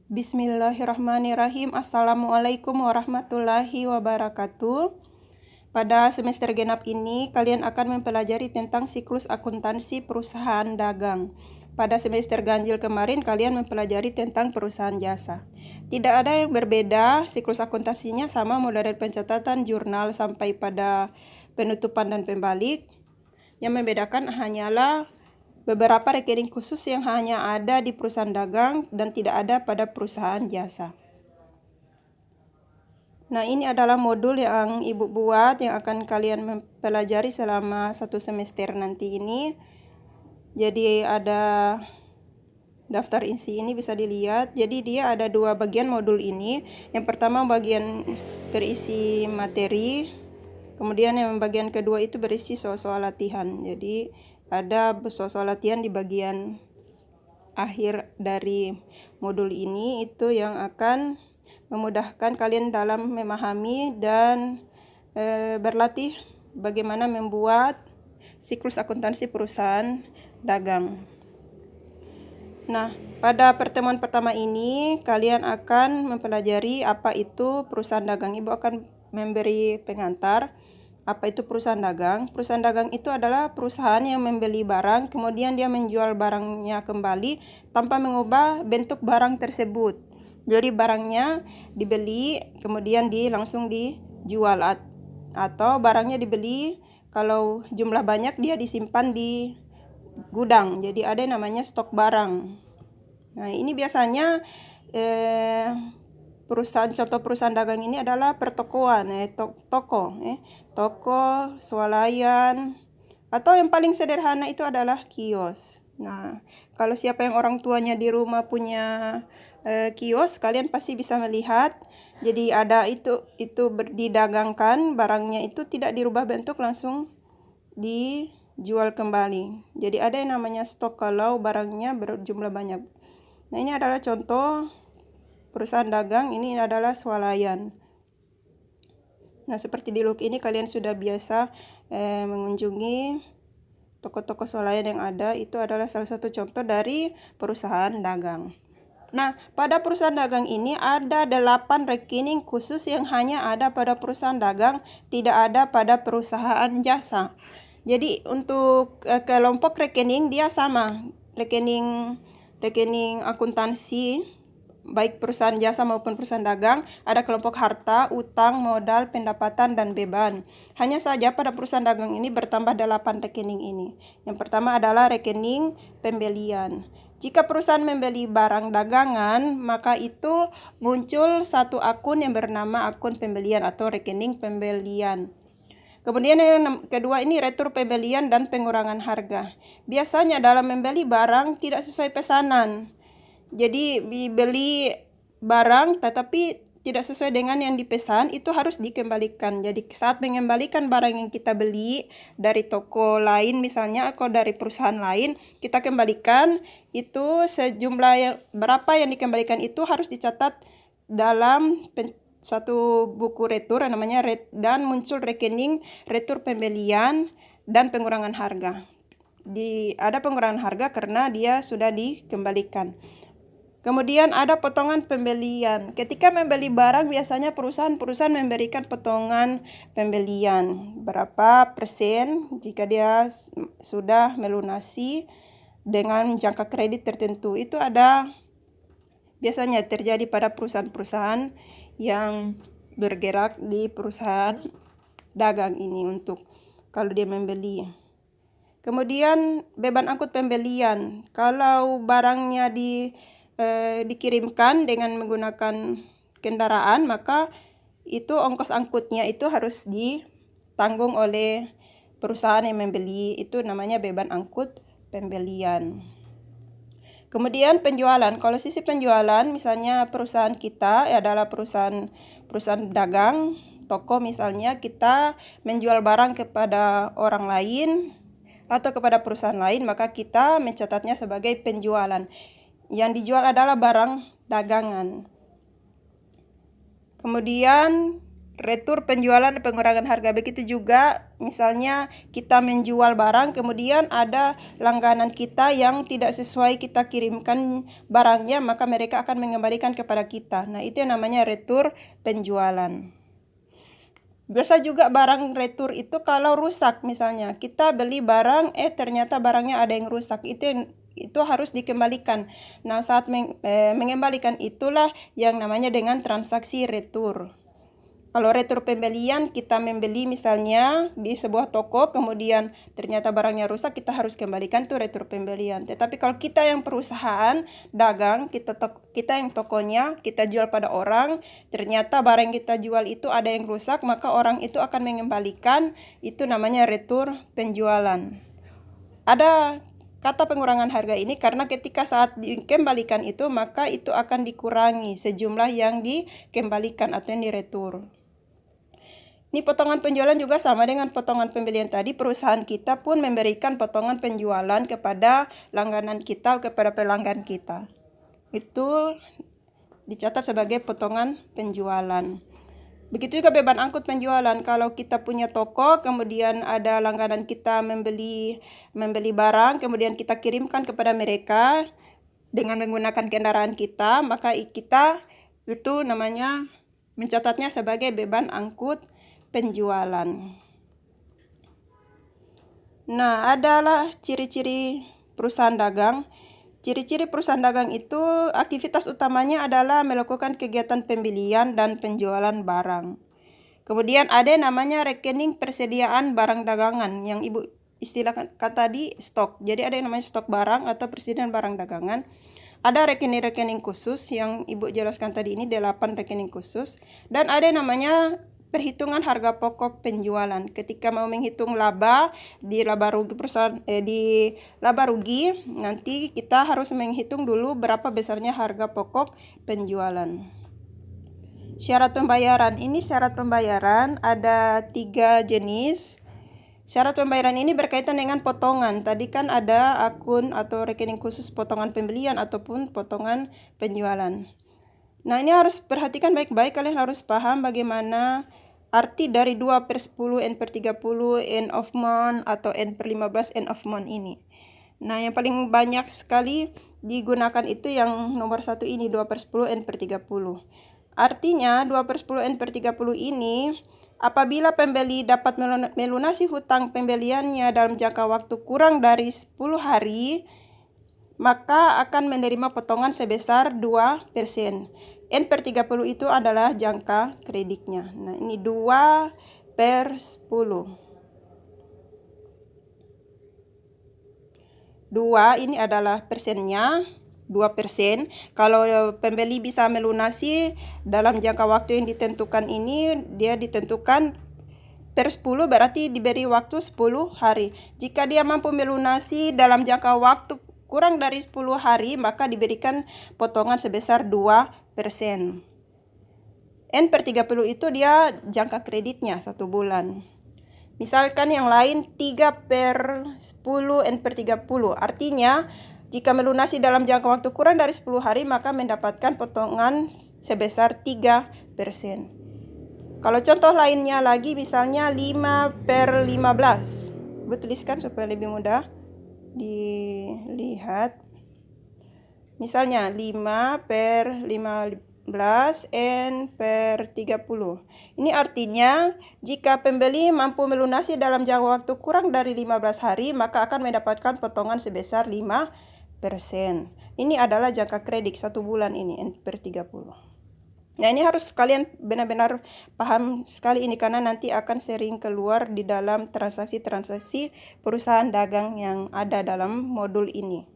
Bismillahirrahmanirrahim. Assalamualaikum warahmatullahi wabarakatuh. Pada semester genap ini, kalian akan mempelajari tentang siklus akuntansi perusahaan dagang. Pada semester ganjil kemarin, kalian mempelajari tentang perusahaan jasa. Tidak ada yang berbeda, siklus akuntansinya sama mulai dari pencatatan jurnal sampai pada penutupan dan pembalik. Yang membedakan hanyalah beberapa rekening khusus yang hanya ada di perusahaan dagang dan tidak ada pada perusahaan jasa. Nah, ini adalah modul yang Ibu buat yang akan kalian mempelajari selama 1 semester nanti ini. Jadi ada daftar isi ini bisa dilihat. Jadi dia ada 2 bagian modul ini. Yang pertama bagian berisi materi. Kemudian yang bagian kedua itu berisi soal-soal latihan. Jadi ada soal-soal latihan di bagian akhir dari modul ini, itu yang akan memudahkan kalian dalam memahami dan berlatih bagaimana membuat siklus akuntansi perusahaan dagang. Nah, pada pertemuan pertama ini kalian akan mempelajari apa itu perusahaan dagang. Ibu akan memberi pengantar. Apa itu perusahaan dagang? Perusahaan dagang itu adalah perusahaan yang membeli barang, kemudian dia menjual barangnya kembali tanpa mengubah bentuk barang tersebut. Jadi barangnya dibeli, kemudian langsung dijual, atau barangnya dibeli, kalau jumlah banyak dia disimpan di gudang. Jadi ada yang namanya stok barang. Nah, ini biasanya contoh perusahaan dagang ini adalah pertokoan, toko, swalayan, atau yang paling sederhana itu adalah kios. Nah, kalau siapa yang orang tuanya di rumah punya kios, kalian pasti bisa melihat. Jadi ada itu didagangkan, barangnya itu tidak dirubah bentuk, langsung dijual kembali. Jadi ada yang namanya stok kalau barangnya berjumlah banyak. Nah, ini adalah contoh perusahaan dagang, ini adalah swalayan. Nah, seperti di look ini kalian sudah biasa mengunjungi toko-toko swalayan yang ada. Itu adalah salah satu contoh dari perusahaan dagang. Nah, pada perusahaan dagang ini ada 8 rekening khusus yang hanya ada pada perusahaan dagang, tidak ada pada perusahaan jasa. Jadi untuk kelompok rekening dia sama, rekening akuntansi baik perusahaan jasa maupun perusahaan dagang, ada kelompok harta, utang, modal, pendapatan, dan beban. Hanya saja pada perusahaan dagang ini bertambah 8 rekening ini. Yang pertama adalah rekening pembelian. Jika perusahaan membeli barang dagangan, maka itu muncul satu akun yang bernama akun pembelian atau rekening pembelian. Kemudian yang kedua ini retur pembelian dan pengurangan harga. Biasanya dalam membeli barang tidak sesuai pesanan. Jadi dibeli barang tetapi tidak sesuai dengan yang dipesan, itu harus dikembalikan. Jadi saat mengembalikan barang yang kita beli dari toko lain misalnya atau dari perusahaan lain, kita kembalikan, itu sejumlah yang berapa yang dikembalikan itu harus dicatat dalam satu buku retur namanya dan muncul rekening retur pembelian dan pengurangan harga. Ada pengurangan harga karena dia sudah dikembalikan. Kemudian ada potongan pembelian. Ketika membeli barang biasanya perusahaan memberikan potongan pembelian. Berapa persen jika dia sudah melunasi dengan jangka kredit tertentu. Itu ada biasanya terjadi pada perusahaan-perusahaan yang bergerak di perusahaan dagang ini untuk kalau dia membeli. Kemudian beban angkut pembelian. Kalau barangnya dikirimkan dengan menggunakan kendaraan, maka itu ongkos angkutnya itu harus ditanggung oleh perusahaan yang membeli. Itu namanya beban angkut pembelian. Kemudian penjualan. Kalau sisi penjualan, misalnya perusahaan kita adalah perusahaan dagang, toko misalnya, kita menjual barang kepada orang lain atau kepada perusahaan lain, maka kita mencatatnya sebagai penjualan. Yang dijual adalah barang dagangan. Kemudian retur penjualan dan pengurangan harga. Begitu juga misalnya kita menjual barang, kemudian ada langganan kita yang tidak sesuai kita kirimkan barangnya, maka mereka akan mengembalikan kepada kita. Nah, itu yang namanya retur penjualan. Biasa juga barang retur itu kalau rusak, misalnya kita beli barang, ternyata barangnya ada yang rusak, itu harus dikembalikan. Nah, saat mengembalikan itulah yang namanya dengan transaksi retur. Kalau retur pembelian, kita membeli misalnya di sebuah toko, kemudian ternyata barangnya rusak, kita harus kembalikan tuh retur pembelian. Tetapi kalau kita yang perusahaan dagang, kita yang tokonya, kita jual pada orang, ternyata barang yang kita jual itu ada yang rusak, maka orang itu akan mengembalikan, itu namanya retur penjualan. Ada kata pengurangan harga ini karena ketika saat dikembalikan itu, maka itu akan dikurangi sejumlah yang dikembalikan atau yang diretur. Ini potongan penjualan juga sama dengan potongan pembelian tadi. Perusahaan kita pun memberikan potongan penjualan kepada langganan kita, kepada pelanggan kita. Itu dicatat sebagai potongan penjualan. Begitu juga beban angkut penjualan. Kalau kita punya toko, kemudian ada langganan kita membeli barang, kemudian kita kirimkan kepada mereka dengan menggunakan kendaraan kita, maka kita itu namanya mencatatnya sebagai beban angkut penjualan. Nah, adalah ciri-ciri perusahaan dagang. Ciri-ciri perusahaan dagang itu aktivitas utamanya adalah melakukan kegiatan pembelian dan penjualan barang. Kemudian ada namanya rekening persediaan barang dagangan yang Ibu istilahkan tadi stok. Jadi ada yang namanya stok barang atau persediaan barang dagangan. Ada rekening-rekening khusus yang Ibu jelaskan tadi ini 8 rekening khusus, dan ada yang namanya perhitungan harga pokok penjualan. Ketika mau menghitung laba di laba rugi perusahaan di laba rugi, nanti kita harus menghitung dulu berapa besarnya harga pokok penjualan. Syarat pembayaran. Ini syarat pembayaran ada 3 jenis. Syarat pembayaran ini berkaitan dengan potongan. Tadi kan ada akun atau rekening khusus potongan pembelian ataupun potongan penjualan. Nah, ini harus perhatikan baik-baik, kalian harus paham bagaimana arti dari 2/10, N/30, end of month atau N/15 end of month ini. Nah, yang paling banyak sekali digunakan itu yang nomor 1 ini, 2/10, N/30. Artinya 2/10, N/30 ini apabila pembeli dapat melunasi hutang pembeliannya dalam jangka waktu kurang dari 10 hari, maka akan menerima potongan sebesar 2%. N/30 itu adalah jangka kreditnya. Nah, ini 2/10. 2 ini adalah persennya, 2%. Kalau pembeli bisa melunasi dalam jangka waktu yang ditentukan ini, dia ditentukan per 10 berarti diberi waktu 10 hari. Jika dia mampu melunasi dalam jangka waktu kurang dari 10 hari, maka diberikan potongan sebesar 2%. N/30 itu dia jangka kreditnya 1 bulan. Misalkan yang lain 3/10 N/30. Artinya jika melunasi dalam jangka waktu kurang dari 10 hari, maka mendapatkan potongan sebesar 3%. Kalau contoh lainnya lagi, misalnya 5/15. Tuliskan supaya lebih mudah dilihat. Misalnya 5/15 N/30. Ini artinya jika pembeli mampu melunasi dalam jangka waktu kurang dari 15 hari, maka akan mendapatkan potongan sebesar 5%. Ini adalah jangka kredit 1 bulan ini, N/30. Nah, ini harus kalian benar-benar paham sekali ini, karena nanti akan sering keluar di dalam transaksi-transaksi perusahaan dagang yang ada dalam modul ini.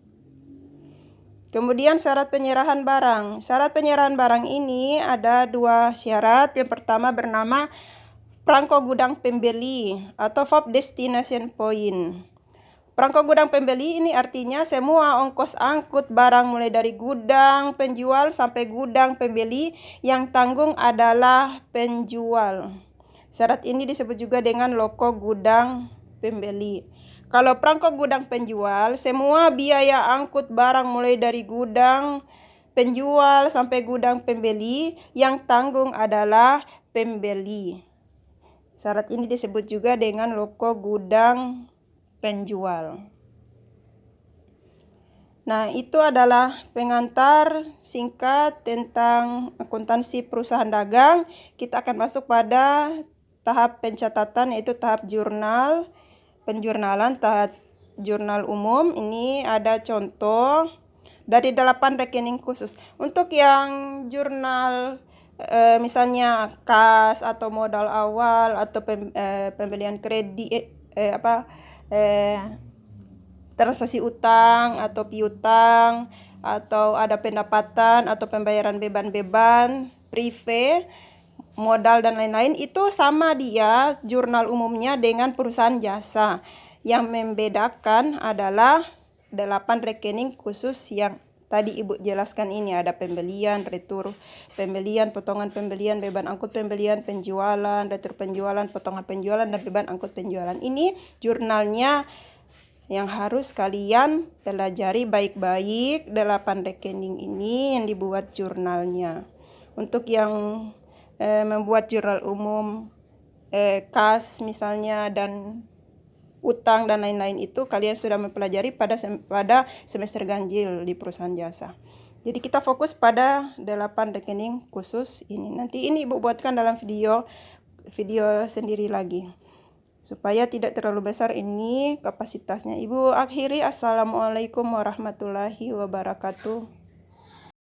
Kemudian syarat penyerahan barang. Syarat penyerahan barang ini ada 2 syarat. Yang pertama bernama perangko gudang pembeli atau FOB Destination Point. Perangko gudang pembeli ini artinya semua ongkos angkut barang mulai dari gudang penjual sampai gudang pembeli yang tanggung adalah penjual. Syarat ini disebut juga dengan loko gudang pembeli. Kalau perangko gudang penjual, semua biaya angkut barang mulai dari gudang penjual sampai gudang pembeli, yang tanggung adalah pembeli. Syarat ini disebut juga dengan loko gudang penjual. Nah, itu adalah pengantar singkat tentang akuntansi perusahaan dagang. Kita akan masuk pada tahap pencatatan, yaitu tahap jurnal, penjurnalan, tahap jurnal umum. Ini ada contoh dari 8 rekening khusus. Untuk yang jurnal misalnya kas atau modal awal atau pembelian kredit transaksi utang atau piutang, atau ada pendapatan atau pembayaran beban-beban, prive, modal dan lain-lain, itu sama dia jurnal umumnya dengan perusahaan jasa. Yang membedakan adalah 8 rekening khusus yang tadi Ibu jelaskan ini. Ada pembelian, retur pembelian, potongan pembelian, beban angkut pembelian, penjualan, retur penjualan, potongan penjualan, dan beban angkut penjualan. Ini jurnalnya yang harus kalian pelajari baik-baik, 8 rekening ini yang dibuat jurnalnya. Untuk yang membuat jurnal umum, kas misalnya, dan utang dan lain-lain, itu kalian sudah mempelajari pada semester ganjil di perusahaan jasa. Jadi kita fokus pada 8 rekening khusus ini. Nanti ini Ibu buatkan dalam video sendiri lagi, supaya tidak terlalu besar ini kapasitasnya. Ibu akhiri, assalamualaikum warahmatullahi wabarakatuh.